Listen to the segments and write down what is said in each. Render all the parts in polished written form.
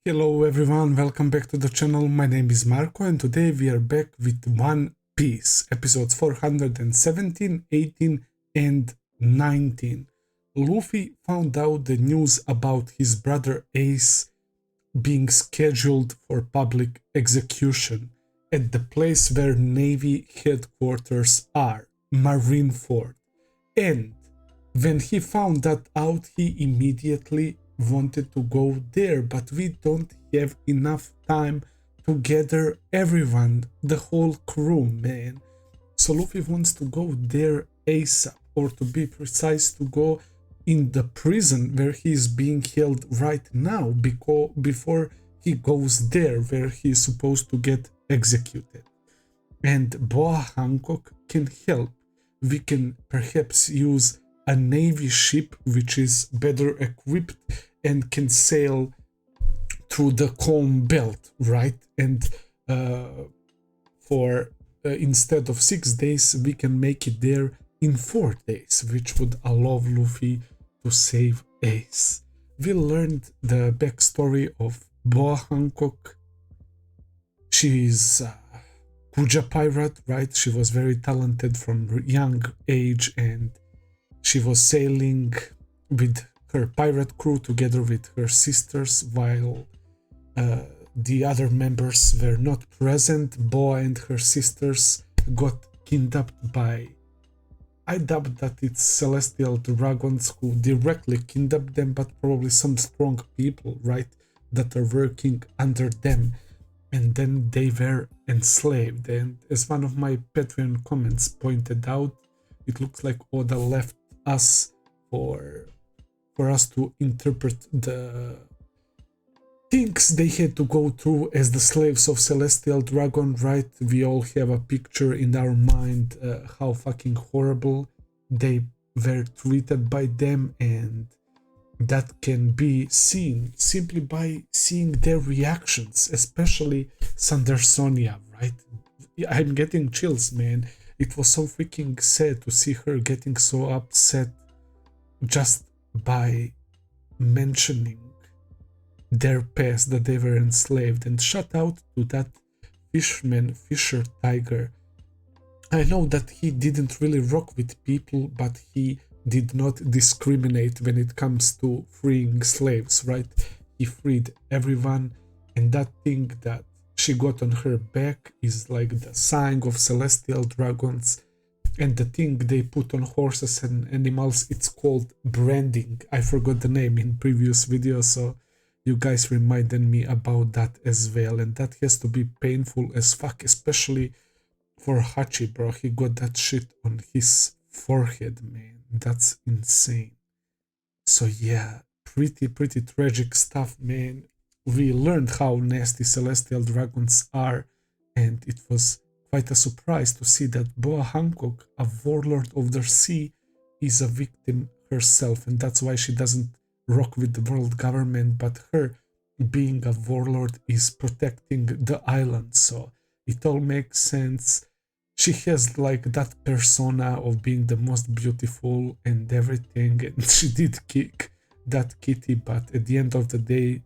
Hello everyone, welcome back to the channel. My name is Marco and today we are back with One Piece, episodes 417, 18 and 19. Luffy found out the news about his brother Ace being scheduled for public execution at the place where Navy headquarters are, Marineford. And when he found that out, he immediately wanted to go there, but we don't have enough time to gather everyone, the whole crew, man. So Luffy wants to go there ASAP, or to be precise, to go in the prison where he is being held right now, before he goes there where he is supposed to get executed. And Boa Hancock can help. We can perhaps use a navy ship which is better equipped and can sail through the calm belt, right? And for instead of 6 days, we can make it there in 4 days, which would allow Luffy to save Ace. We learned the backstory of Boa Hancock. She is Kuja pirate, right? She was very talented from young age, and she was sailing with her pirate crew together with her sisters while the other members were not present. Boa and her sisters got kidnapped by, I doubt that it's celestial dragons who directly kidnapped them, but probably some strong people, right, that are working under them. And then they were enslaved. And as one of my Patreon comments pointed out, it looks like Oda left us for us to interpret the things they had to go through as the slaves of Celestial Dragon, right? We all have a picture in our mind how fucking horrible they were treated by them, and that can be seen simply by seeing their reactions, especially Sandersonia, right? I'm getting chills, man. It was so freaking sad to see her getting so upset just by mentioning their past, that they were enslaved. And shout out to that Fisher Tiger. I know that he didn't really rock with people, but he did not discriminate when it comes to freeing slaves, right? He freed everyone, and that thing that she got on her back is like the sign of Celestial Dragons, and the thing they put on horses and animals, it's called branding. I forgot the name in previous video, so you guys reminded me about that as well, and that has to be painful as fuck, especially for Hachi, bro. He got that shit on his forehead, man. That's insane. So yeah, pretty tragic stuff, man. We learned how nasty Celestial Dragons are, and it was quite a surprise to see that Boa Hancock, a warlord of the sea, is a victim herself, and that's why she doesn't rock with the world government, but her being a warlord is protecting the island, so it all makes sense. She has like that persona of being the most beautiful and everything, and she did kick that kitty, but at the end of the day,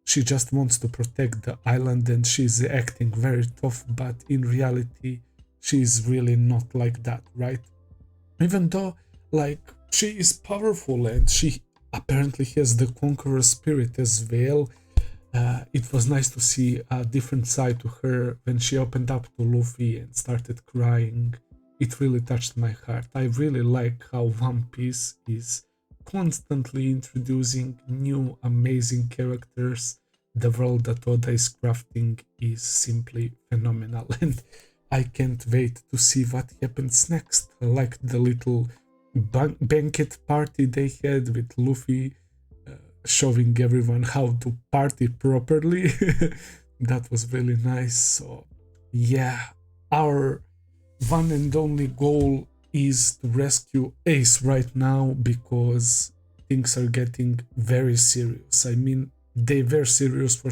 she just wants to protect the island, and she's acting very tough, but in reality, she's really not like that, right? Even though, like, she is powerful and she apparently has the conqueror spirit as well. It was nice to see a different side to her when she opened up to Luffy and started crying. It really touched my heart. I really like how One Piece is constantly introducing new amazing characters. The world that Oda is crafting is simply phenomenal, and I can't wait to see what happens next. I like the little banquet party they had with Luffy, showing everyone how to party properly. That was really nice. So yeah, our one and only goal is to rescue Ace right now, because things are getting very serious. I mean, they were serious for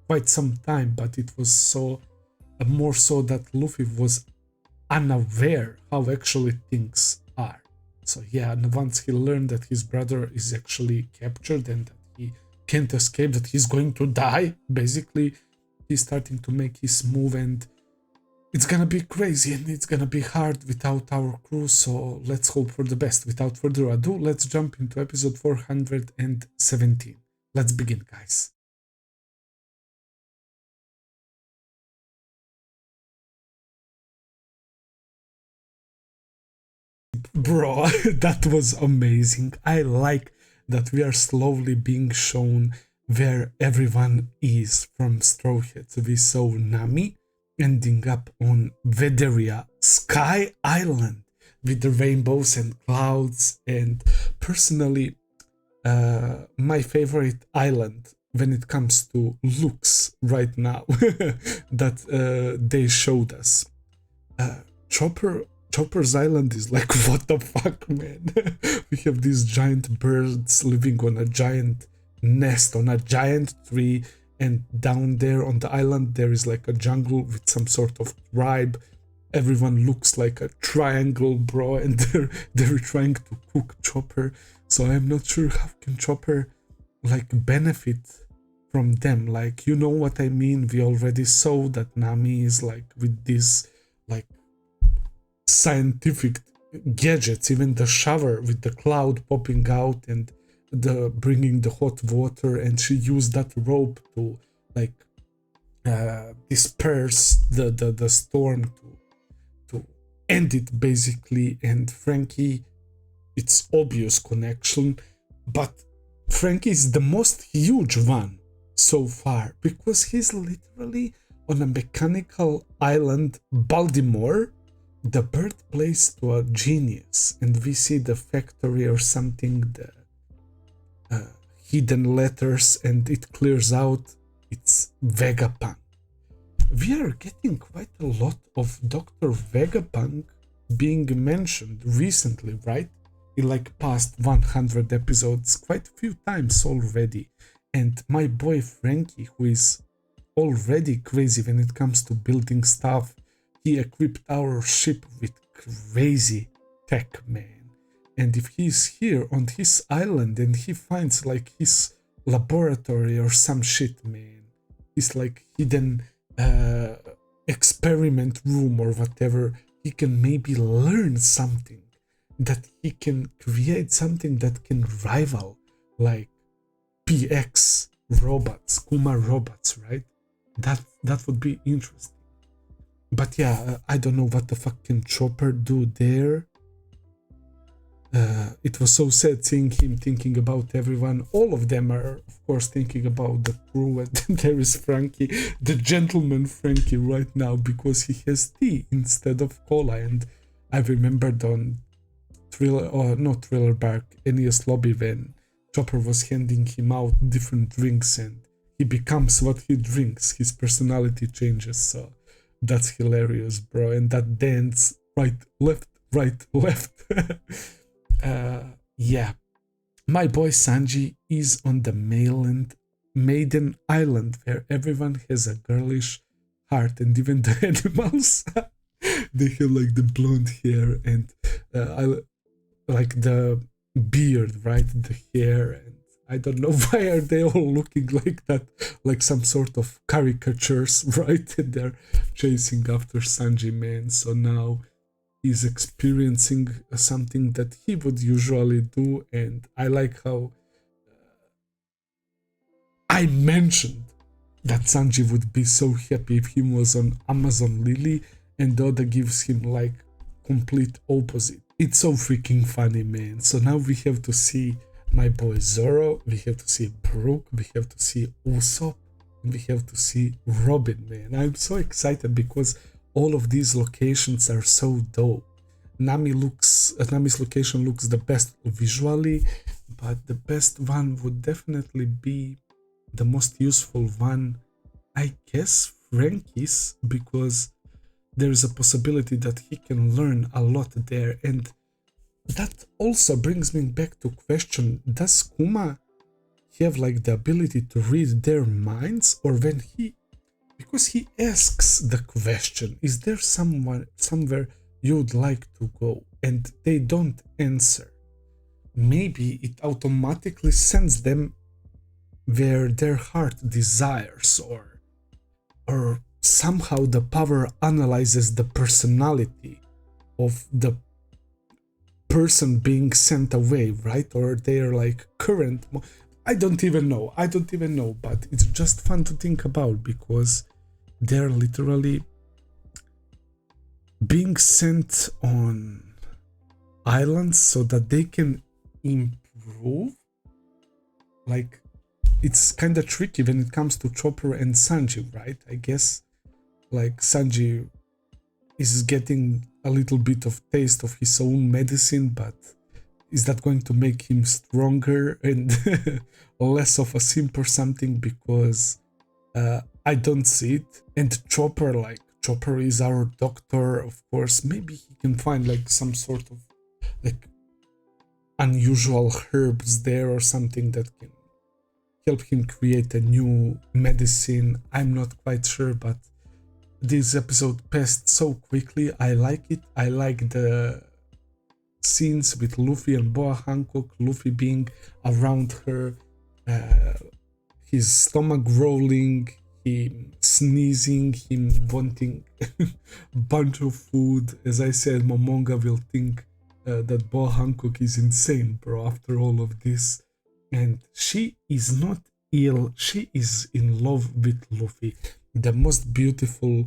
quite some time, but it was so more so that Luffy was unaware how actually things are. So yeah, and once he learned that his brother is actually captured and that he can't escape, that he's going to die. Basically, he's starting to make his move, and it's gonna be crazy and it's gonna be hard without our crew, so let's hope for the best. Without further ado, let's jump into episode 417. Let's begin, guys. Bro, that was amazing. I like that we are slowly being shown where everyone is from Straw Hats. We saw Nami ending up on Vederia Sky Island with the rainbows and clouds, and personally, my favorite island when it comes to looks right now that they showed us. Chopper's island is like, what the fuck, man? We have these giant birds living on a giant nest on a giant tree, and down there on the island there is like a jungle with some sort of tribe. Everyone looks like a triangle, bro, and they're trying to cook Chopper. So I'm not sure how can Chopper like benefit from them. Like, you know what I mean? We already saw that Nami is like with this like scientific gadgets, even the shower with the cloud popping out and the bringing the hot water, and she used that rope to like disperse the storm to end it basically. And Franky, it's obvious connection, but Franky is the most huge one so far because he's literally on a mechanical island, Baltimore, the birthplace to a genius, and we see the factory or something, the hidden letters, and it clears out. It's Vegapunk. We are getting quite a lot of Dr. Vegapunk being mentioned recently, right? In like past 100 episodes, quite a few times already. And my boy Franky, who is already crazy when it comes to building stuff, he equipped our ship with crazy tech, man. And if he's here on his island and he finds like his laboratory or some shit, man, his like hidden experiment room or whatever, he can maybe learn something, that he can create something that can rival like PX robots, Kuma robots, right? That would be interesting. But yeah, I don't know what the fuck can Chopper do there. It was so sad seeing him thinking about everyone. All of them are, of course, thinking about the crew. And there is Franky, the gentleman Franky right now, because he has tea instead of cola. And I remembered on Thriller, or not Thriller Bark, NES Lobby, when Chopper was handing him out different drinks and he becomes what he drinks. His personality changes. So that's hilarious, bro. And that dance, right, left, yeah. My boy Sanji is on the Maiden Island, where everyone has a girlish heart, and even the animals they have like the blonde hair and I like the beard, right, the hair, and I don't know why are they all looking like that, like some sort of caricatures, right? And they're chasing after Sanji, man. So now he's experiencing something that he would usually do, and I like how I mentioned that Sanji would be so happy if he was on Amazon Lily, and the other gives him like complete opposite. It's so freaking funny, man. So now we have to see my boy Zoro, we have to see Brook, we have to see Usopp, and we have to see Robin, man. I'm so excited because all of these locations are so dope. Nami's location looks the best visually, but the best one would definitely be the most useful one, I guess, Franky's, because there is a possibility that he can learn a lot there. And that also brings me back to question, does Kuma have like the ability to read their minds? Or when because he asks the question, is there somewhere you'd like to go, and they don't answer, maybe it automatically sends them where their heart desires, or somehow the power analyzes the personality of the person being sent away, right? Or their like current I don't even know, but it's just fun to think about because they're literally being sent on islands so that they can improve. Like, it's kind of tricky when it comes to Chopper and Sanji, right? I guess like Sanji is getting a little bit of taste of his own medicine, but is that going to make him stronger and less of a simp or something? Because I don't see it. And Chopper is our doctor, of course. Maybe he can find like some sort of like unusual herbs there or something that can help him create a new medicine. I'm not quite sure, but this episode passed so quickly. I like it. I like the scenes with Luffy and Boa Hancock, Luffy being around her, his stomach growling, him sneezing, him wanting a bunch of food. As I said, Momonga will think that Boa Hancock is insane, bro, after all of this. And she is not ill, she is in love with Luffy, the most beautiful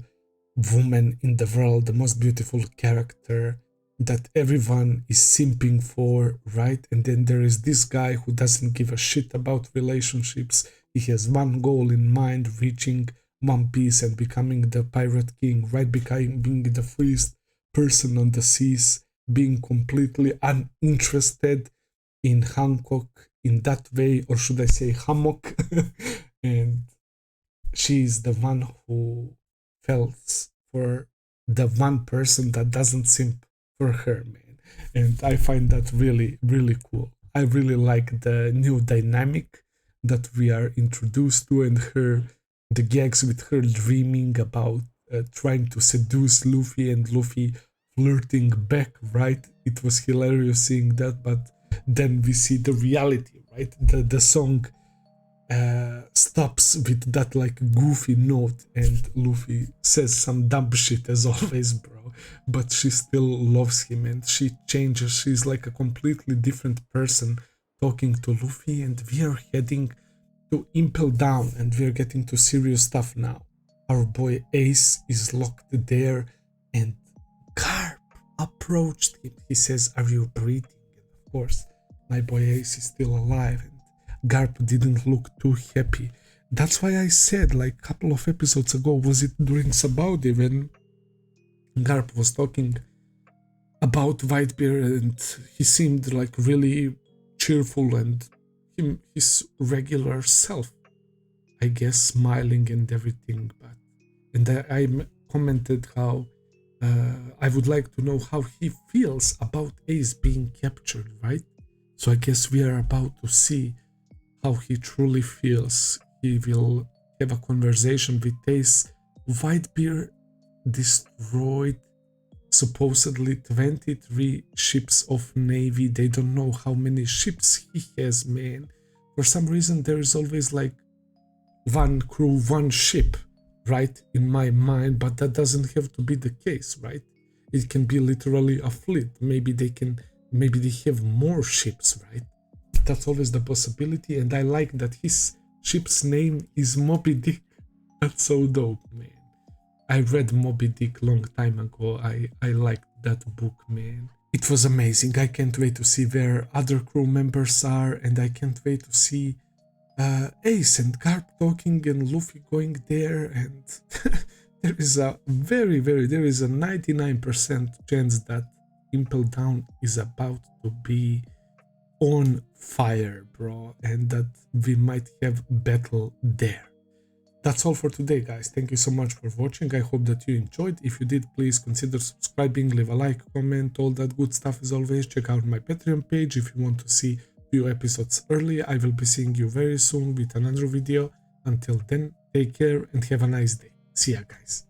woman in the world, the most beautiful character that everyone is simping for, right? And then there is this guy who doesn't give a shit about relationships. He has one goal in mind, reaching One Piece and becoming the Pirate King, right? Becoming the freest person on the seas, being completely uninterested in Hancock in that way, or should I say Hammock? And she is the one who falls for the one person that doesn't simp for her, man. And I find that really, really cool. I really like the new dynamic that we are introduced to, and the gags with her dreaming about trying to seduce Luffy and Luffy flirting back, right? It was hilarious seeing that, but then we see the reality, right? The song stops with that like goofy note, and Luffy says some dumb shit as always, bro, but she still loves him and she changes. She's like a completely different person talking to Luffy, and we are heading to Impel Down and we're getting to serious stuff now. Our boy Ace is locked there, and Garp approached him. He says, "Are you breathing?" And of course, my boy Ace is still alive, and Garp didn't look too happy. That's why I said, like a couple of episodes ago, was it during Sabaudi, when Garp was talking about Whitebeard and he seemed like really cheerful and his regular self, I guess, smiling and everything. And I commented how I would like to know how he feels about Ace being captured, right? So I guess we are about to see how he truly feels. He will have a conversation with Ace. Whitebeard destroyed supposedly 23 ships of Navy. They don't know how many ships he has, man. For some reason there is always like one crew, one ship, right, in my mind, but that doesn't have to be the case, right? It can be literally a fleet. Maybe they have more ships, right? That's always the possibility, and I like that his ship's name is Moby Dick. That's so dope, man. I read Moby Dick long time ago. I liked that book, man. It was amazing. I can't wait to see where other crew members are, and I can't wait to see Ace and Garp talking and Luffy going there, and there is a there is a 99% chance that Impel Down is about to be on fire, bro, and that we might have battle there. That's all for today, guys. Thank you so much for watching. I hope that you enjoyed. If you did, please consider subscribing, leave a like, comment, all that good stuff as always. Check out my Patreon page if you want to see few episodes early. I will be seeing you very soon with another video. Until then, take care and have a nice day. See ya, guys.